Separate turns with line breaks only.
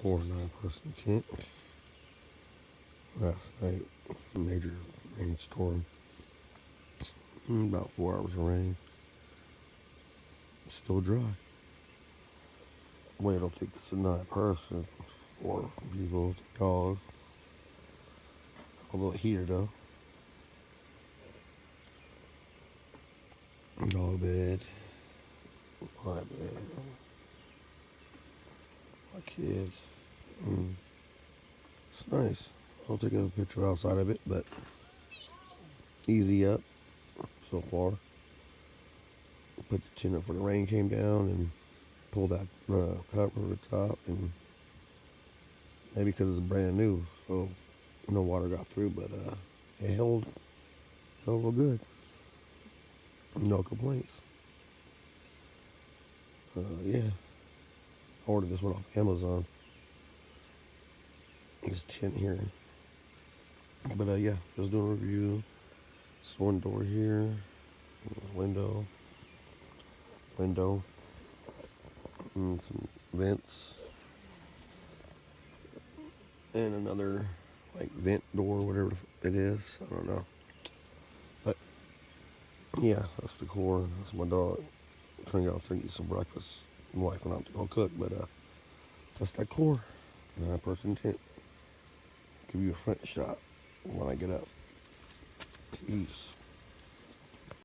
core 9-person tent. Last night, major rainstorm. About 4 hours of rain. Still dry. Well, I don't think it's a 9-person. 4 people, dogs. A little heater though. Dog bed. My bed. My kids. It's nice. I'll take a picture outside of it, but easy up so far. Put the tent up when the rain came down and pull that cover over the top, and maybe because it's brand new, so no water got through, but it held real good. No complaints. Yeah, I ordered this one off Amazon. This tent here. But yeah, just doing a review. This one door here, window, and some vents, and another like vent door, whatever it is. I don't know. But yeah, that's the core. That's my dog. I'm trying to get out there and eat some breakfast. My wife went out to go cook, but that's that core. 9-person tent. Give you a front shot when I get up. Peace.